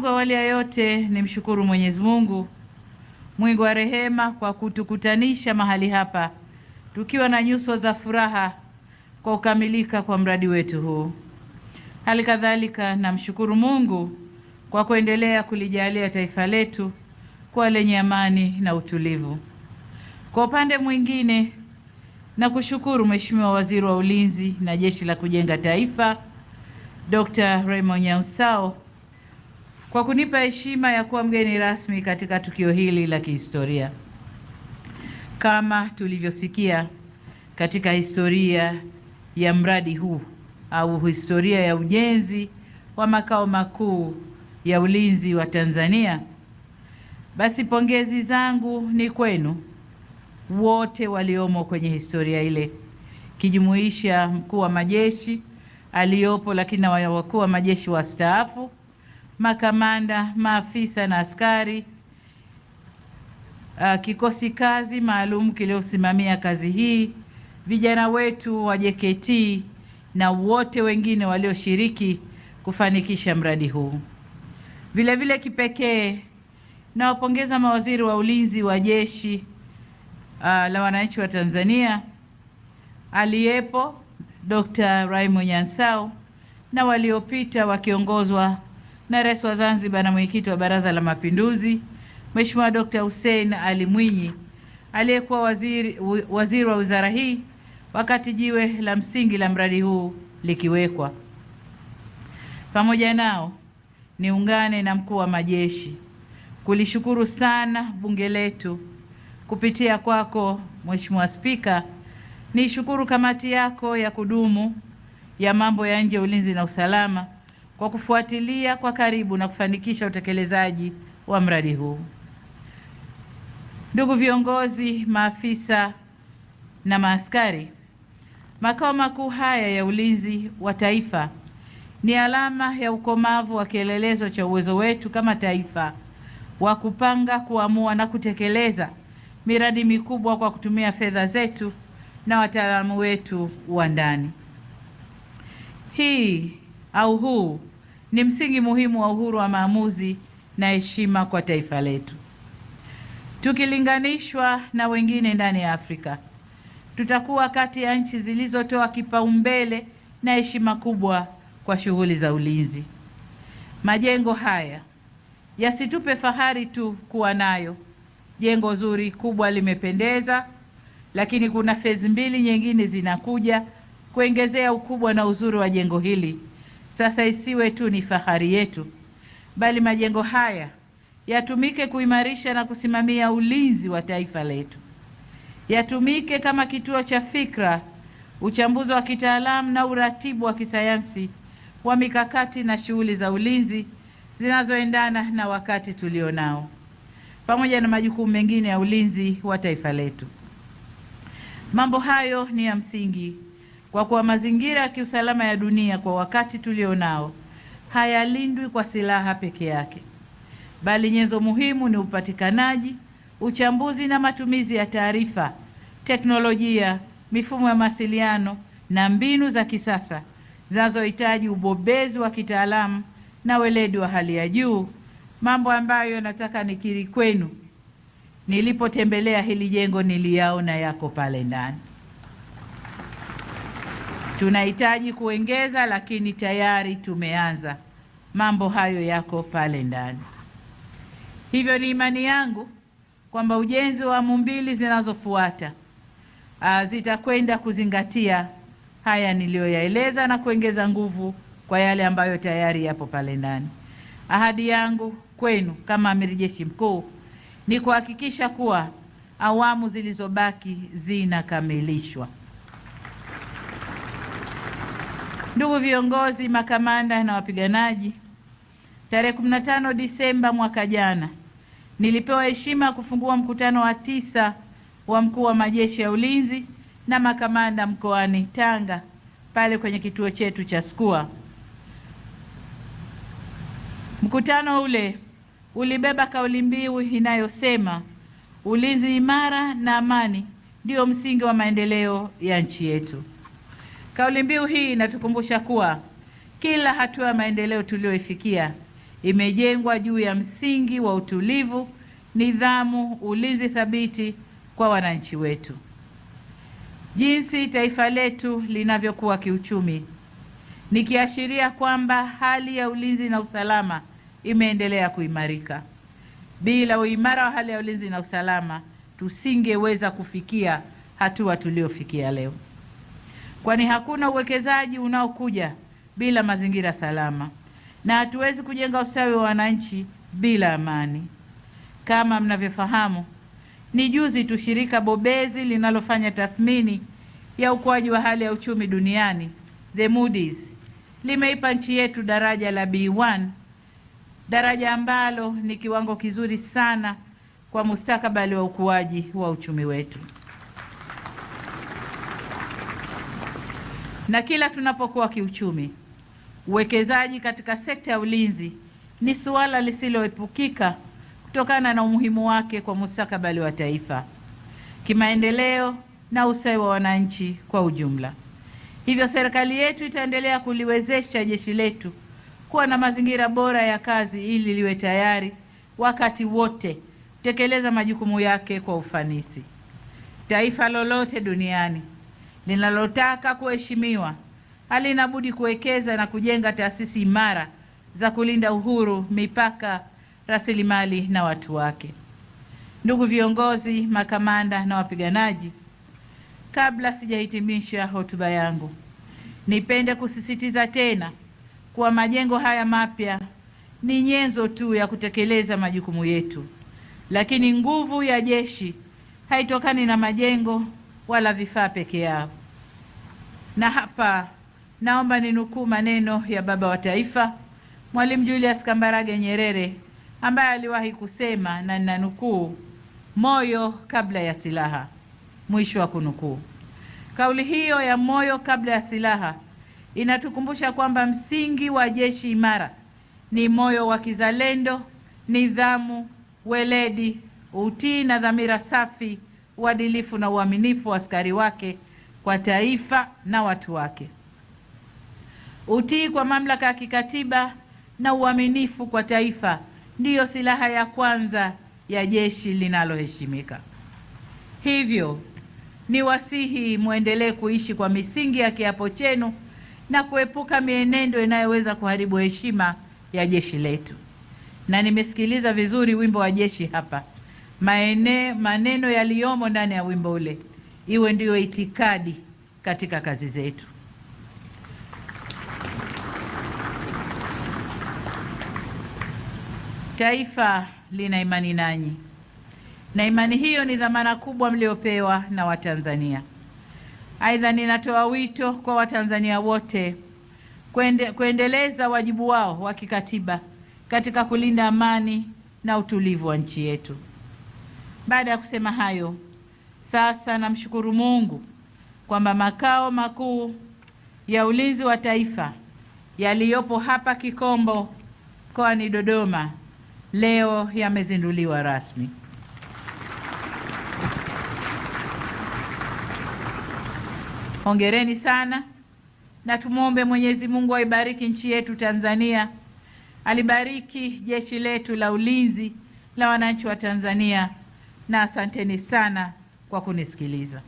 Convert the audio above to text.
yangu, awali ya yote nimshukuru Mwenyezi Mungu mwingi wa rehema kwa kutukutanisha mahali hapa tukiwa na nyuso za furaha kwa kukamilika kwa mradi wetu huu. Hali kadhalika namshukuru Mungu kwa kuendelea kulijalia taifa letu kuwa lenye amani na utulivu. Kwa upande mwingine, na kushukuru Mheshimiwa Waziri wa Ulinzi na Jeshi la Kujenga Taifa Dr. Raymond Nyausao kwa kunipa heshima ya kuwa mgeni rasmi katika tukio hili la kihistoria. Kama tulivyosikia katika historia ya mradi huu au historia ya ujenzi wa makao makuu ya ulinzi wa Tanzania, basi pongezi zangu ni kwenu wote waliomo kwenye historia ile, kijumuisha mkuu wa majeshi aliyopo, lakini na wakuu wa majeshi wastaafu, makamanda, maafisa na askari, kikosi kazi maalum kiliosimamia kazi hii, vijana wetu wa JKT na wote wengine walioshiriki kufanikisha mradi huu. Vile vile kipekee nawapongeza mawaziri wa ulinzi wa jeshi la wananchi wa Tanzania aliyepo Dr. Raymond Nyausao na waliopita wakiongozwa na Rais wa Zanzibar na mwenyekiti wa Baraza la Mapinduzi Mheshimiwa Dr. Hussein Ali Mwinyi aliyekuwa waziri wa wizara hii wakati jiwe la msingi la mradi huu likiwekwa. Pamoja nao niungane na mkuu wa majeshi kulishukuru sana bunge letu kupitia kwako Mheshimiwa Spika. Nishukuru kamati yako ya kudumu ya mambo ya nje, ulinzi na usalama kwa kufuatilia kwa karibu na kufanikisha utekelezaji wa mradi huu. Ndugu viongozi, maafisa na maaskari, makao makuu haya ya ulinzi wa taifa ni alama ya ukomavu wa kielelezo cha uwezo wetu kama taifa wa kupanga, kuamua na kutekeleza miradi mikubwa kwa kutumia fedha zetu na wataalamu wetu wa ndani. Huu ni msingi muhimu wa uhuru wa maamuzi na heshima kwa taifa letu. Tukilinganishwa na wengine ndani ya Afrika, tutakuwa kati ya nchi zilizotoa kipaumbele na heshima kubwa kwa shughuli za ulinzi. Majengo haya yasitupe fahari tu kuwa nayo. Jengo zuri kubwa limependeza, lakini kuna fezi mbili nyingine zinakuja kuongezea ukubwa na uzuri wa jengo hili. Sasa isiwe tu ni fahari yetu, bali majengo haya yatumike kuimarisha na kusimamia ulinzi wa taifa letu. Yatumike kama kituo cha fikra, uchambuzi wa kitaalamu na uratibu wa kisayansi wa mikakati na shughuli za ulinzi zinazoendana na wakati tulionao, pamoja na majukumu mengine ya ulinzi wa taifa letu. Mambo hayo ni ya msingi kwa kuwa mazingira ya kiusalama ya dunia kwa wakati tulionao hayalindwi kwa silaha peke yake, bali nyenzo muhimu ni upatikanaji, uchambuzi na matumizi ya taarifa, teknolojia, mifumo ya mawasiliano na mbinu za kisasa zinazohitaji ubobezi wa kitaalamu na weledi wa hali ya juu, mambo ambayo nataka nikiri kwenu, nilipotembelea hili jengo niliyaona yako pale ndani. Tunahitaji kuongeza, lakini tayari tumeanza. Mambo hayo yako pale ndani. Hivyo ni imani yangu kwamba ujenzi wa awamu mbili zinazofuata zitakwenda kuzingatia haya niliyoyaeleza na kuongeza nguvu kwa yale ambayo tayari yapo pale ndani. Ahadi yangu kwenu kama Amiri Jeshi Mkuu ni kuhakikisha kuwa awamu zilizobaki zinakamilishwa. Ndugu viongozi, makamanda na wapiganaji, tarehe 15 Disemba mwaka jana nilipewa heshima ya kufungua mkutano wa 9 wa mkuu wa majeshi ya ulinzi na makamanda mkoani Tanga pale kwenye kituo chetu cha SCUA. Mkutano ule ulibeba kauli mbiu inayosema ulinzi imara na amani ndio msingi wa maendeleo ya nchi yetu. Kauli mbiu hii inatukumbusha kuwa kila hatua ya maendeleo tuliyoifikia imejengwa juu ya msingi wa utulivu, nidhamu, ulinzi thabiti kwa wananchi wetu. Jinsi taifa letu linavyokuwa kiuchumi ni kiashiria kwamba hali ya ulinzi na usalama imeendelea kuimarika. Bila uimara wa hali ya ulinzi na usalama, tusingeweza kufikia hatua tuliofikia leo, kwani hakuna uwekezaji unaokuja bila mazingira salama, na hatuwezi kujenga ustawi wa wananchi bila amani. Kama mnavyofahamu, ni juzi tu shirika bobezi linalofanya tathmini ya ukuaji wa hali ya uchumi duniani, The Moody's, limeipa nchi yetu daraja la B1, daraja ambalo ni kiwango kizuri sana kwa mustakabali wa ukuaji wa uchumi wetu. Na kila tunapokuwa kiuchumi, uwekezaji katika sekta ya ulinzi ni suala lisiloepukika kutokana na umuhimu wake kwa mustakabali wa taifa, kimaendeleo na ustawi wa wananchi kwa ujumla. Hivyo serikali yetu itaendelea kuliwezesha jeshi letu kuwa na mazingira bora ya kazi ili liwe tayari wakati wote kutekeleza majukumu yake kwa ufanisi. Taifa lolote duniani linalotaka kuheshimiwa halina budi kuwekeza na kujenga taasisi imara za kulinda uhuru, mipaka, rasilimali na watu wake. Ndugu viongozi, makamanda na wapiganaji, kabla sijahitimisha hotuba yangu, nipende kusisitiza tena kuwa majengo haya mapya ni nyenzo tu ya kutekeleza majukumu yetu, lakini nguvu ya jeshi haitokani na majengo wala vifaa peke yao. Na hapa naomba ninukuu maneno ya Baba wa Taifa Mwalimu Julius Kambarage Nyerere, ambaye aliwahi kusema, na ninanukuu, moyo kabla ya silaha, mwisho wa kunukuu. Kauli hiyo ya moyo kabla ya silaha inatukumbusha kwamba msingi wa jeshi imara ni moyo wa kizalendo, nidhamu, weledi, utii na dhamira safi, uadilifu na uaminifu wa askari wake kwa taifa na watu wake. Utii kwa mamlaka ya kikatiba na uaminifu kwa taifa ndiyo silaha ya kwanza ya jeshi linaloheshimika. Hivyo ni wasihi muendelee kuishi kwa misingi ya kiapo chenu na kuepuka mienendo inayoweza kuharibu heshima ya jeshi letu. Na nimesikiliza vizuri wimbo wa jeshi hapa. Maneno yaliyomo ndani ya wimbo ule iwe ndiyo itikadi katika kazi zetu. Taifa lina imani nanyi, na imani hiyo ni dhamana kubwa mliopewa na Watanzania. Aidha, ninatoa wito kwa Watanzania wote kuendeleza wajibu wao wa kikatiba katika kulinda amani na utulivu wa nchi yetu. Baada ya kusema hayo, sasa namshukuru Mungu kwamba makao makuu ya ulinzi wa taifa yaliyopo hapa Kikombo mkoani Dodoma leo yamezinduliwa rasmi. Hongereni sana, na tumwombe Mwenyezi Mungu aibariki nchi yetu Tanzania, alibariki jeshi letu la ulinzi la wananchi wa Tanzania, na asanteni sana kwa kunisikiliza.